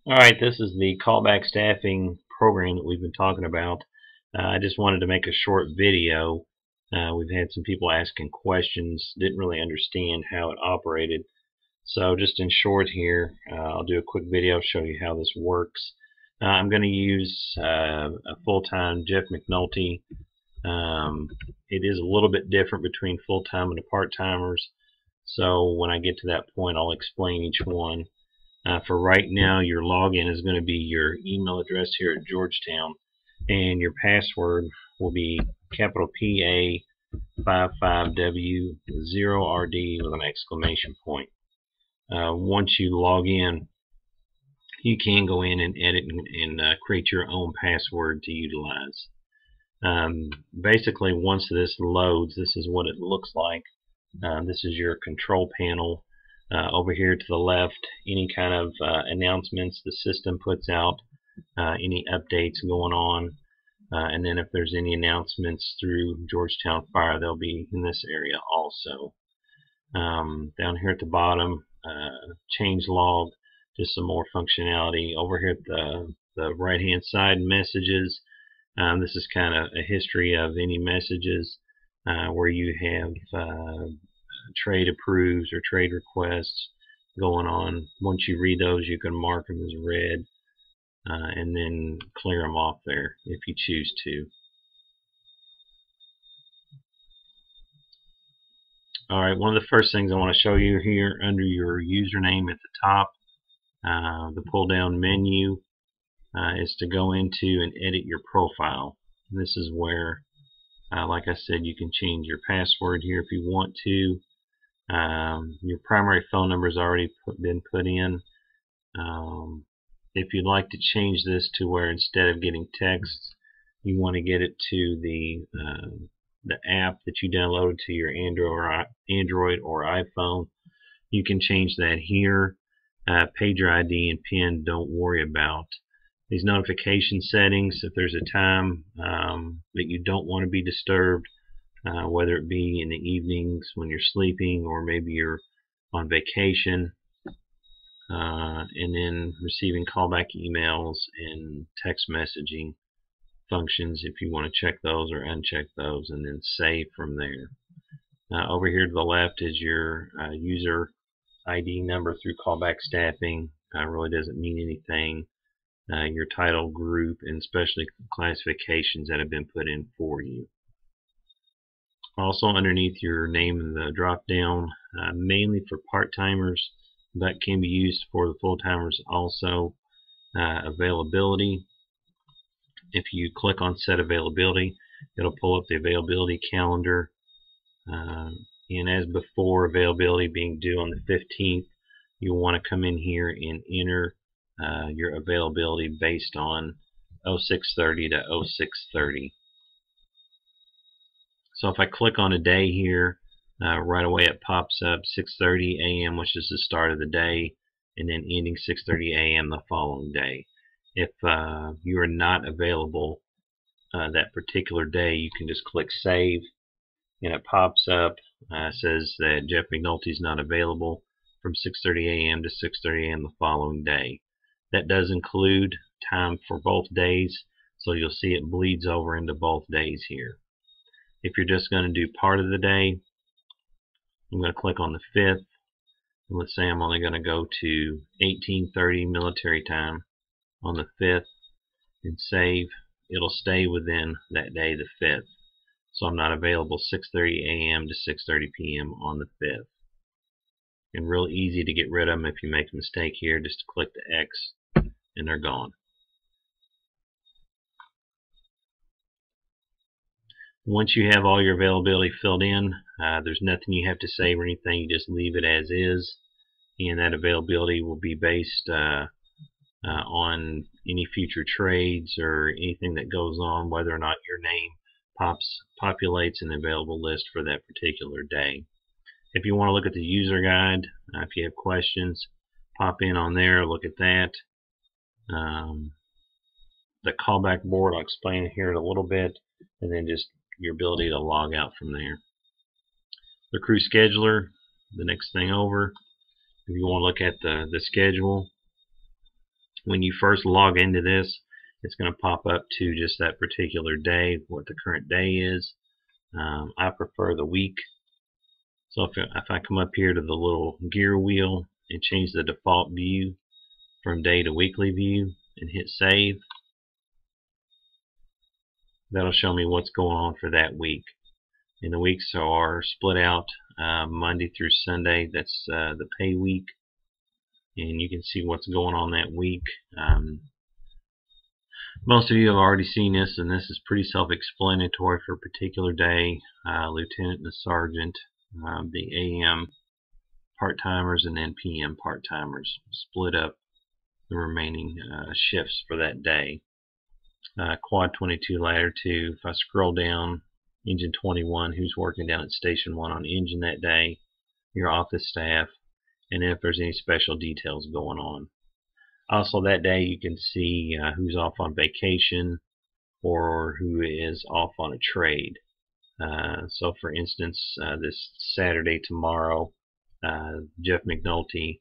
Alright, this is the callback staffing program that we've been talking about. I just wanted to make a short video. We've had some people asking questions, didn't really understand how it operated. So just in short here, I'll do a quick video, show you how this works. I'm going to use a full-time Jeff McNulty. It is a little bit different between full-time and the part-timers. So when I get to that point, I'll explain each one. For right now, your login is going to be your email address here at Georgetown, and your password will be capital PA55W0RD with an exclamation point. Once you log in, you can go in and edit and create your own password to utilize. Basically, once this loads, this is what it looks like. This is your control panel. Over here to the left, any kind of announcements the system puts out, any updates going on, and then if there's any announcements through Georgetown Fire, they'll be in this area also. Down here at the bottom, change log, just some more functionality. Over here at the right hand side, messages. This is kind of a history of any messages where you have trade approves or trade requests going on. Once you read those, you can mark them as read and then clear them off there if you choose to. Alright, one of the first things I want to show you here under your username at the top, the pull down menu is to go into and edit your profile. And this is where, like I said, you can change your password here if you want to. Your primary phone number has already been put in. If you'd like to change this to where instead of getting texts, you want to get it to the app that you downloaded to your Android or iPhone, you can change that here. Pager ID and PIN, don't worry about. These notification settings, if there's a time that you don't want to be disturbed, whether it be in the evenings when you're sleeping or maybe you're on vacation, and then receiving callback emails and text messaging functions if you want to check those or uncheck those, and then save from there. Over here to the left is your user ID number through callback staffing. Really doesn't mean anything. Your title, group, and especially classifications that have been put in for you. Also underneath your name in the drop down, mainly for part-timers, but can be used for the full-timers also. Availability. If you click on set availability, it'll pull up the availability calendar, and as before, availability being due on the 15th, you'll want to come in here and enter your availability based on 0630 to 0630. So if I click on a day here, right away it pops up 6:30 a.m., which is the start of the day, and then ending 6:30 a.m. the following day. If you are not available that particular day, you can just click save, and it pops up, says that Jeff McNulty is not available from 6:30 a.m. to 6:30 a.m. the following day. That does include time for both days, so you'll see it bleeds over into both days here. If you're just going to do part of the day, I'm going to click on the 5th. And let's say I'm only going to go to 18:30 military time on the 5th and save. It'll stay within that day, the 5th. So I'm not available 6:30 a.m. to 6:30 p.m. on the 5th. And real easy to get rid of them if you make a mistake here. Just click the X and they're gone. Once you have all your availability filled in, there's nothing you have to save or anything. You just leave it as is, and that availability will be based on any future trades or anything that goes on, whether or not your name populates an available list for that particular day. If you want to look at the user guide, if you have questions, pop in on there, look at that. The callback board, I'll explain here in a little bit, and then just your ability to log out from there. The crew scheduler, the next thing over. If you want to look at the schedule, When you first log into this, it's going to pop up to just that particular day, what the current day is. I prefer the week. So if I come up here to the little gear wheel and change the default view from day to weekly view and hit save, that'll show me what's going on for that week. And the weeks are split out Monday through Sunday. That's the pay week. And you can see what's going on that week. Most of you have already seen this, and this is pretty self-explanatory for a particular day. Lieutenant and the sergeant, the AM part-timers, and then PM part-timers. Split up the remaining shifts for that day. Quad 22, ladder 2. If I scroll down, engine 21, who's working down at station 1 on engine that day, your office staff, and then if there's any special details going on. Also that day you can see who's off on vacation or who is off on a trade. So for instance, this Saturday tomorrow, Jeff McNulty,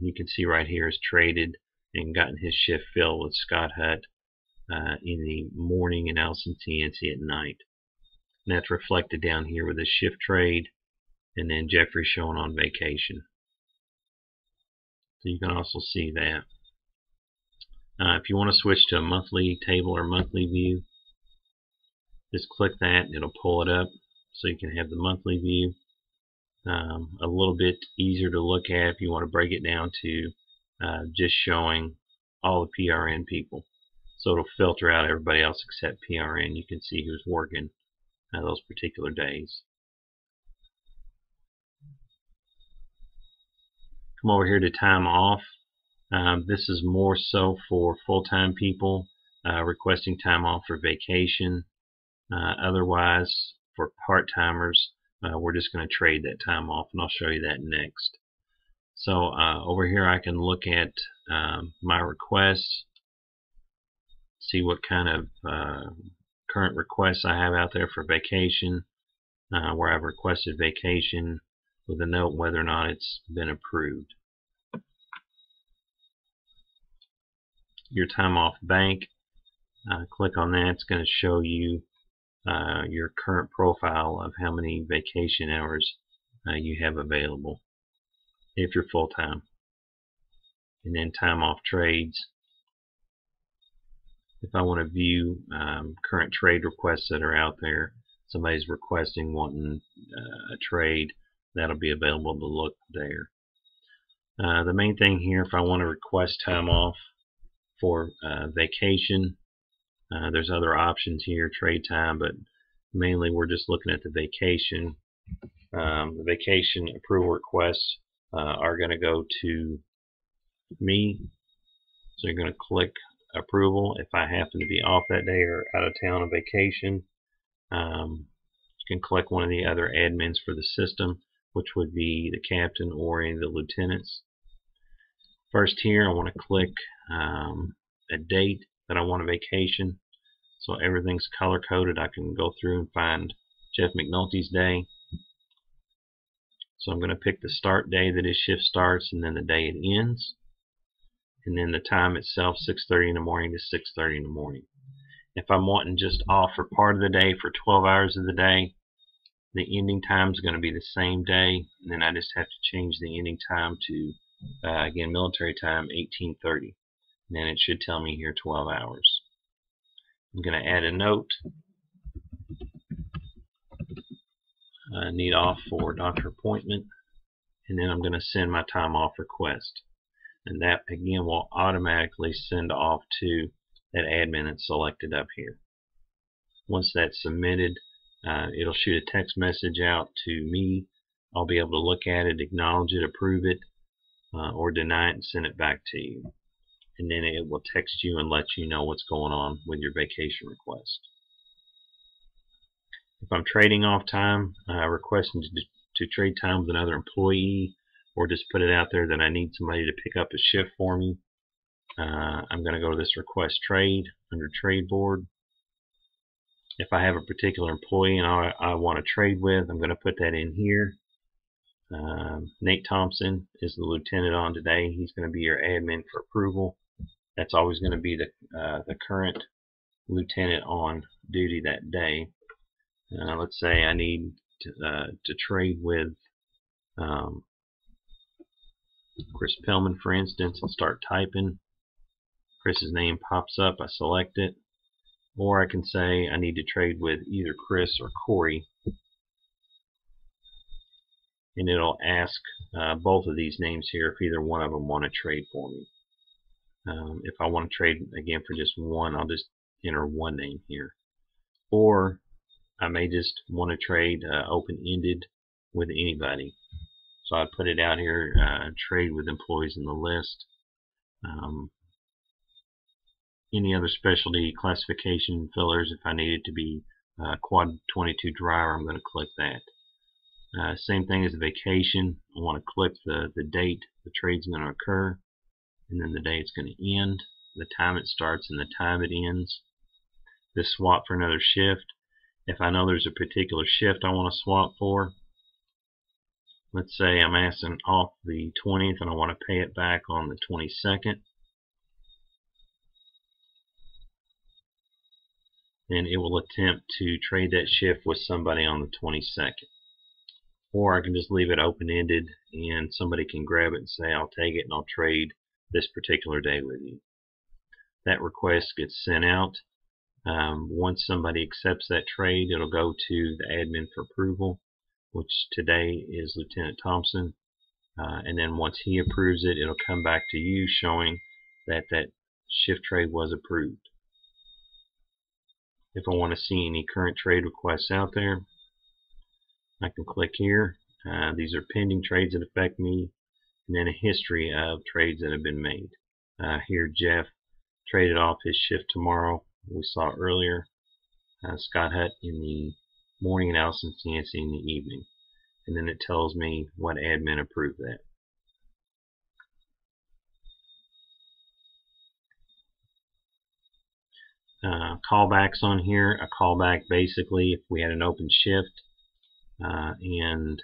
you can see right here, is traded and gotten his shift filled with Scott Hutt in the morning and Allison Cianci at night. And that's reflected down here with his shift trade, and then Jeffrey showing on vacation. So you can also see that. If you want to switch to a monthly table or monthly view, just click that and it'll pull it up so you can have the monthly view. A little bit easier to look at if you want to break it down to just showing all the PRN people. So it'll filter out everybody else except PRN. You can see who's working those particular days. Come over here to time off. This is more so for full-time people requesting time off for vacation. Otherwise, for part-timers, we're just going to trade that time off, and I'll show you that next. So over here I can look at my requests, see what kind of current requests I have out there for vacation, where I've requested vacation with a note whether or not it's been approved. Your time off bank, click on that. It's going to show you your current profile of how many vacation hours you have available if you're full-time. And then time off trades. If I want to view current trade requests that are out there, somebody's requesting, wanting a trade, that'll be available to look there. The main thing here, if I want to request time off for vacation, there's other options here, trade time, but mainly we're just looking at the vacation. The vacation approval requests are going to go to me, so you're going to click approval. If I happen to be off that day or out of town on vacation, you can click one of the other admins for the system, which would be the captain or any of the lieutenants. First here I want to click a date that I want a vacation, so everything's color coded. I can go through and find Jeff McNulty's day. So I'm going to pick the start day that his shift starts, and then the day it ends, and then the time itself, 6:30 in the morning to 6:30 in the morning. If I'm wanting just off for part of the day for 12 hours of the day, the ending time is going to be the same day, and then I just have to change the ending time to again, military time, 18:30. And then it should tell me here 12 hours. I'm going to add a note. I need off for doctor appointment. And then I'm going to send my time off request. And that, again, will automatically send off to that admin that's selected up here. Once that's submitted, it'll shoot a text message out to me. I'll be able to look at it, acknowledge it, approve it, or deny it and send it back to you. And then it will text you and let you know what's going on with your vacation request. If I'm trading off time, requesting to trade time with another employee, or just put it out there that I need somebody to pick up a shift for me, I'm going to go to this request trade under trade board. If I have a particular employee and I want to trade with, I'm going to put that in here. Nate Thompson is the lieutenant on today. He's going to be your admin for approval. That's always going to be the current lieutenant on duty that day. Let's say I need to trade with Chris Pellman, for instance. I'll start typing. Chris's name pops up. I select it. Or I can say I need to trade with either Chris or Corey, and it'll ask both of these names here if either one of them want to trade for me. If I want to trade again for just one, I'll just enter one name here. Or I may just want to trade open-ended with anybody. So I put it out here, trade with employees in the list. Any other specialty classification fillers, if I need it to be quad 22 driver, I'm going to click that. Same thing as a vacation. I want to click the date the trade's going to occur, and then the day it's going to end, the time it starts and the time it ends. This swap for another shift. If I know there's a particular shift I want to swap for, let's say I'm asking off the 20th and I want to pay it back on the 22nd, then it will attempt to trade that shift with somebody on the 22nd. Or I can just leave it open-ended and somebody can grab it and say, I'll take it and I'll trade this particular day with you. That request gets sent out. Once somebody accepts that trade, it'll go to the admin for approval, which today is Lieutenant Thompson. And then once he approves it, it'll come back to you showing that that shift trade was approved. If I want to see any current trade requests out there, I can click here. These are pending trades that affect me, and then a history of trades that have been made. Here Jeff traded off his shift tomorrow, we saw earlier. Scott Hutt in the morning and Allison Cianci in the evening. And then it tells me what admin approved that. Callbacks on here. A callback basically if we had an open shift and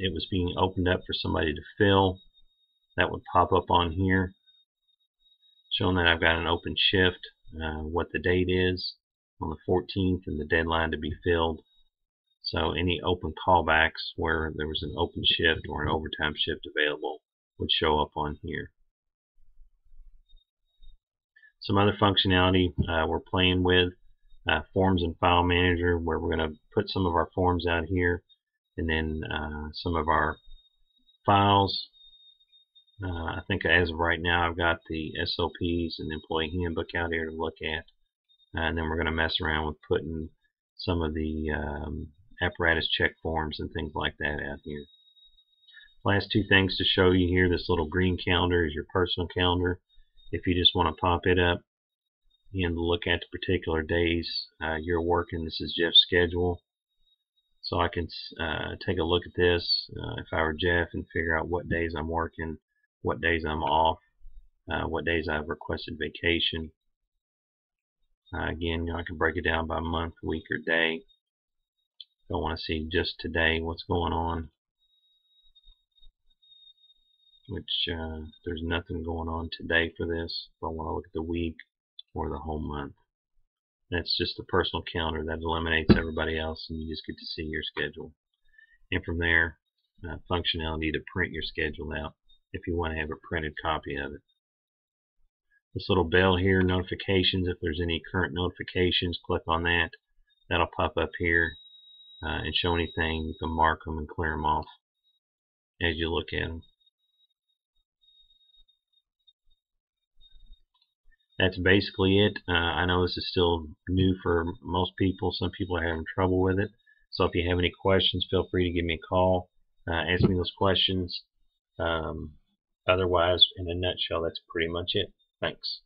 it was being opened up for somebody to fill, that would pop up on here showing that I've got an open shift, what the date is on the 14th and the deadline to be filled. So any open callbacks where there was an open shift or an overtime shift available would show up on here. Some other functionality we're playing with, Forms and File Manager, where we're going to put some of our forms out here and then some of our files. I think as of right now I've got the SOPs and the employee handbook out here to look at, and then we're going to mess around with putting some of the apparatus check forms and things like that out here. Last two things to show you here, this little green calendar is your personal calendar. If you just want to pop it up and look at the particular days you're working, this is Jeff's schedule. So I can take a look at this if I were Jeff and figure out what days I'm working, what days I'm off, what days I've requested vacation. Again, I can break it down by month, week, or day. If I want to see just today what's going on, which there's nothing going on today for this. If I want to look at the week or the whole month, that's just the personal calendar. That eliminates everybody else and you just get to see your schedule. And from there, functionality to print your schedule out if you want to have a printed copy of it. This little bell here, notifications, if there's any current notifications, click on that. That'll pop up here and show anything. You can mark them and clear them off as you look at them. That's basically it. I know this is still new for most people. Some people are having trouble with it. So if you have any questions, feel free to give me a call. Ask me those questions. Otherwise, in a nutshell, that's pretty much it. Thanks.